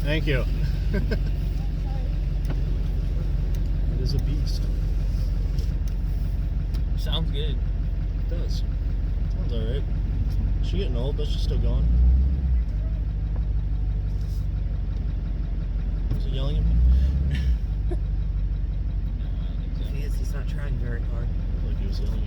Thank you. It is a beast. Sounds good. It does. Sounds alright. She's getting old, but she's still going. Was he yelling at me? If he is, he's not trying very hard. Like he was yelling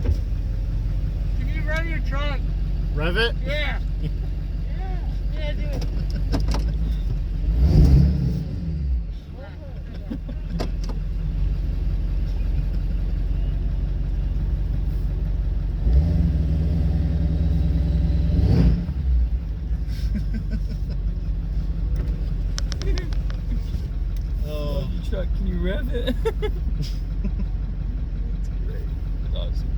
at me. Can you run your truck? Rev it? Yeah. Yeah, do it. Oh. Your truck, can you rev it? That's great. That's awesome.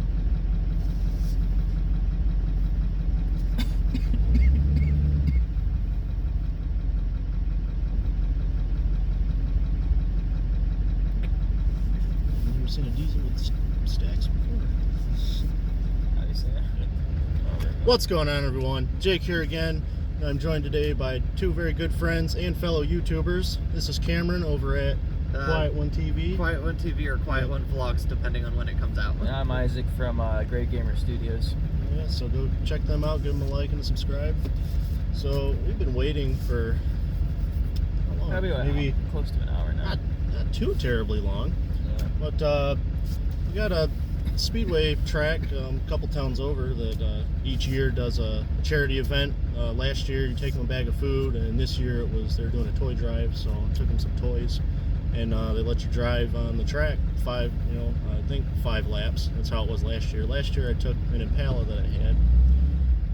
I've never seen a diesel with stacks before. How do you say that? What's going on, everyone? Jake here again. I'm joined today by two very good friends and fellow YouTubers. This is Cameron over at Quiet One TV. Quiet One TV or Quiet One Vlogs, depending on when it comes out. And I'm Isaac from Great Gamer Studios. Yeah, so go check them out, give them a like and a subscribe. So we've been waiting for how long? Probably about Maybe close to an hour now. not too terribly long. Yeah. But we got a speedway track a couple towns over that each year does a charity event. Last year you take them a bag of food, and this year they're doing a toy drive, so I took them some toys, and they let you drive on the track I think 5 laps. That's how it was last year. Last year I took an Impala that I had.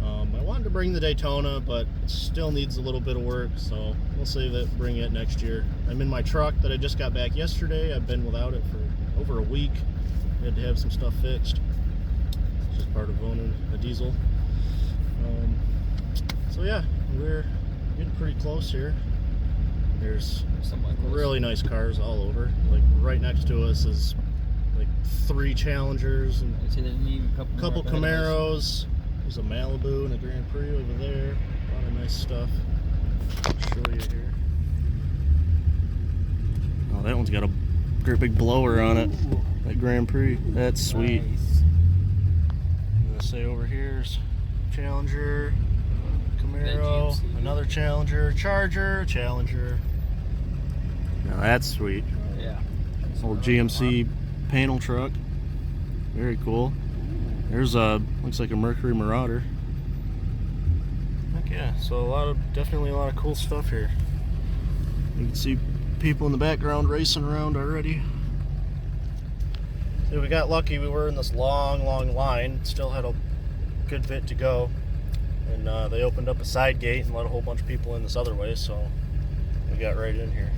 I wanted to bring the Daytona, but it still needs a little bit of work, so we'll save it, bring it next year. I'm in my truck that I just got back yesterday. I've been without it for over a week. I had to have some stuff fixed. It's just part of owning a diesel. So yeah, we're getting pretty close here. There's really nice cars all over. Like right next to us is like 3 Challengers and I'd say they need a couple Camaros. There's a Malibu and a Grand Prix over there. A lot of nice stuff. I'll show you here. Oh, that one's got a great big blower on it. That Grand Prix. That's sweet. Nice. I'm gonna say over here's Challenger, Camaro, GMC. another Challenger, Charger, Challenger. Now that's sweet. Yeah. Old GMC panel truck. Very cool. There's looks like a Mercury Marauder. Heck yeah, so definitely a lot of cool stuff here. You can see people in the background racing around already. So we got lucky, we were in this long line, still had a good bit to go. And they opened up a side gate and let a whole bunch of people in this other way, so we got right in here.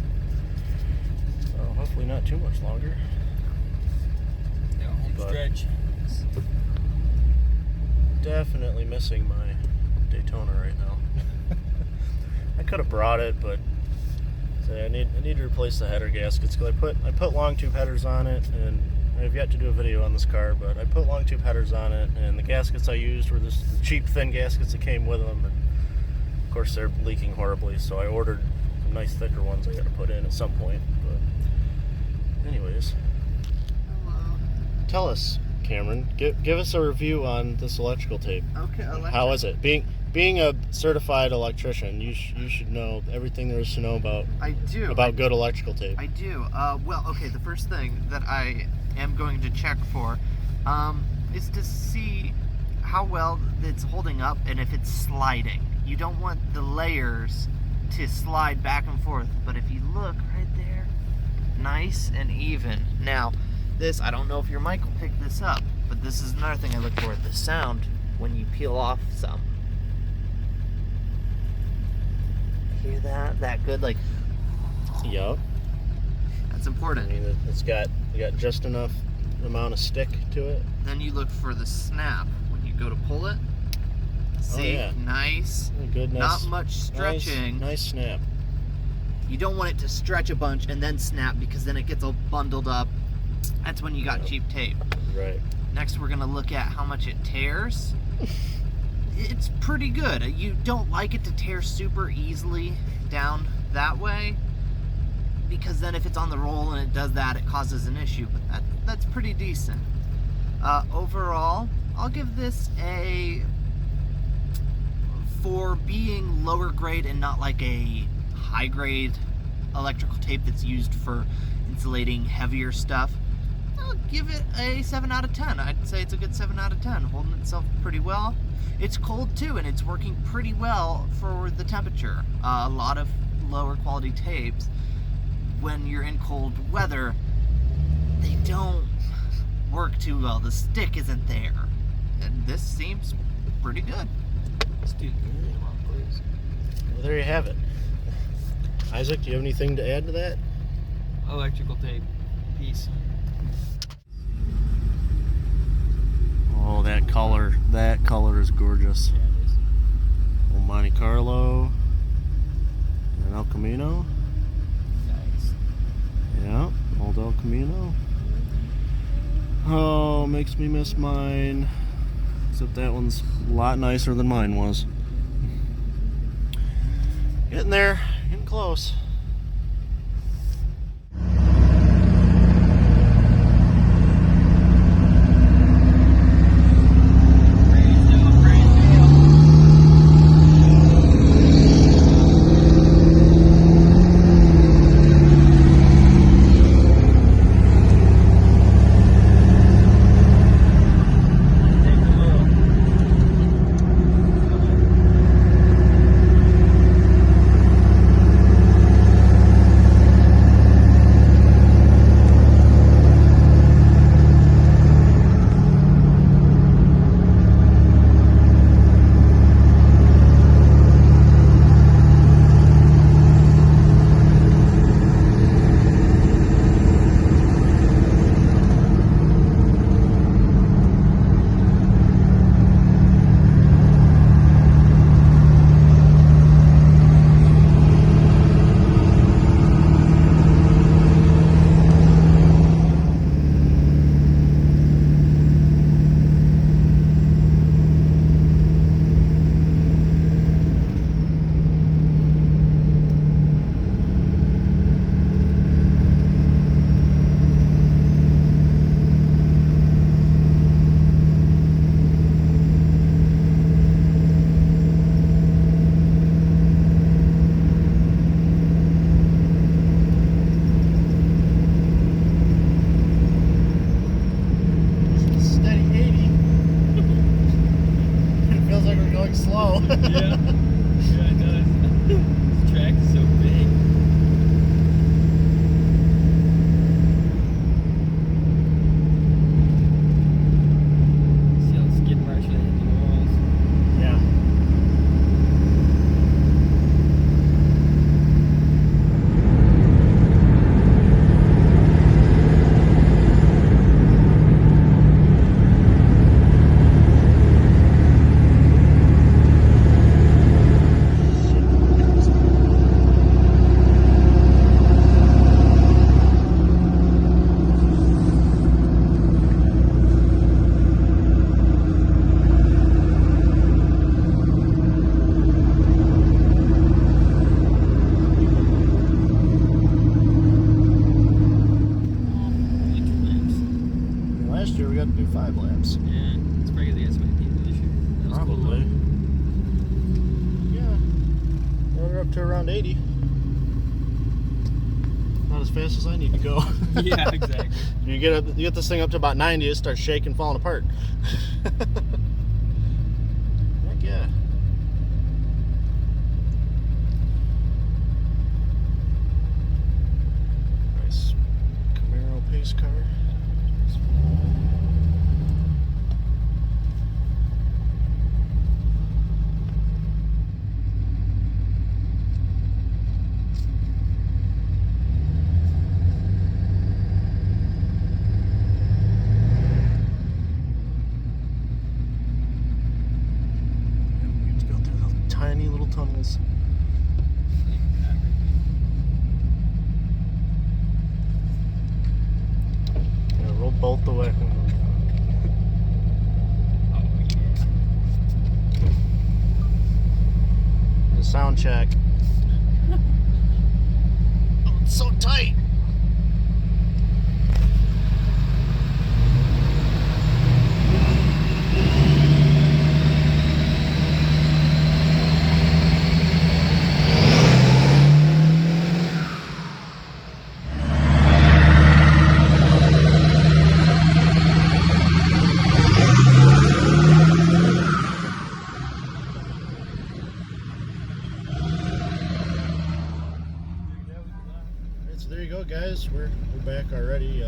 So hopefully not too much longer. Yeah, home stretch. Definitely missing my Daytona right now. I could have brought it, but I need to replace the header gaskets because I put long tube headers on it, and I have yet to do a video on this car, but I put long tube headers on it, and the gaskets I used were this cheap thin gaskets that came with them, and of course they're leaking horribly, so I ordered some nice thicker ones I got to put in at some point. But anyways, tell us, Cameron, give us a review on this electrical tape. Okay, How is it? Being a certified electrician, you should know everything there is to know about good electrical tape. I do. Well, okay, the first thing that I am going to check for is to see how well it's holding up and if it's sliding. You don't want the layers to slide back and forth, but if you look right there, nice and even. Now, this, I don't know if your mic will pick this up, but this is another thing I look for, the sound when you peel off some. Hear that? That good, like... Yup. That's important. I mean, you got just enough amount of stick to it. Then you look for the snap when you go to pull it. See, yeah. Nice. Goodness. Not much stretching. Nice snap. You don't want it to stretch a bunch and then snap, because then it gets all bundled up. That's when you got cheap tape. Right. Next, we're gonna look at how much it tears. it's pretty good. You don't like it to tear super easily down that way, because then if it's on the roll and it does that, it causes an issue, but that's pretty decent. Overall, I'll give this a, for being lower grade and not like a high grade electrical tape that's used for insulating heavier stuff, I'll give it a 7 out of 10. I'd say it's a good 7 out of 10, holding itself pretty well. It's cold too, and it's working pretty well for the temperature. A lot of lower quality tapes, when you're in cold weather, they don't work too well. The stick isn't there, and this seems pretty good. This dude in the wrong place. Well, there you have it. Isaac, do you have anything to add to that? Electrical tape piece. Oh, that color is gorgeous. Yeah, it is. Old Monte Carlo and El Camino. Nice. Yeah, old El Camino. Oh, makes me miss mine. Except that one's a lot nicer than mine was. Getting there, getting close. Slow. Yeah. Yeah, it does. This track is so big. See how the skid marks are hitting the walls. Yeah. Last year we got to do 5 laps. Yeah, it's probably the SYP this year. That was cool, Probably. though. Yeah. Run her up to around 80. Not as fast as I need to go. Yeah, exactly. You get this thing up to about 90, it starts shaking, falling apart. Heck yeah. Nice Camaro pace car. We have to go through those tiny little tunnels. Yeah, roll both the way. Oh, yeah. sound check. Oh, it's so tight. So there you go, guys. We're back already.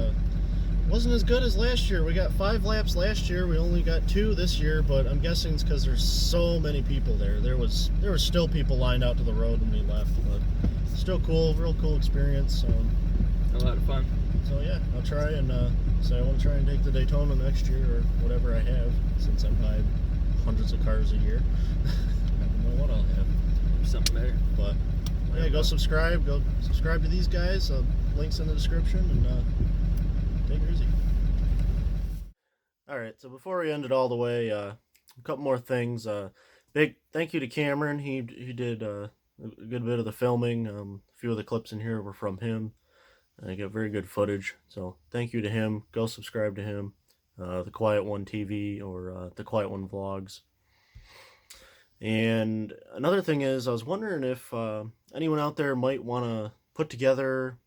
Wasn't as good as last year. We got 5 laps last year. We only got 2 this year, but I'm guessing it's because there's so many people there. There was still people lined out to the road when we left, but still cool, real cool experience. A lot of fun. So yeah, I'll try and I want to try and take the Daytona next year or whatever I have, since I buy hundreds of cars a year. I don't know what I'll have. Something better. But yeah, go subscribe to these guys. Links in the description, and take it easy. All right, so before we end it all the way, a couple more things. Big thank you to Cameron. He did a good bit of the filming. A few of the clips in here were from him. I got very good footage, so thank you to him. Go subscribe to him, the Quiet One TV or the Quiet One Vlogs. And another thing is, I was wondering if anyone out there might want to put together,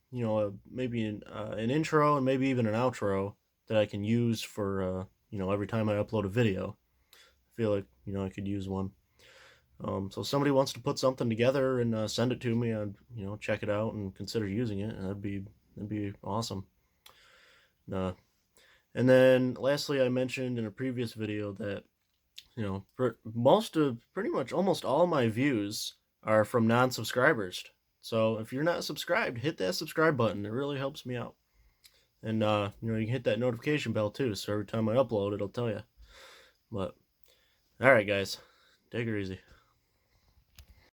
maybe an intro and maybe even an outro that I can use for, every time I upload a video. I feel like, I could use one. So if somebody wants to put something together and send it to me, I'd, check it out and consider using it. And that'd be awesome. And then lastly, I mentioned in a previous video that pretty much almost all my views are from non-subscribers. So if you're not subscribed, hit that subscribe button. It really helps me out. And you can hit that notification bell too, so every time I upload, it'll tell you. But all right, guys, take it easy.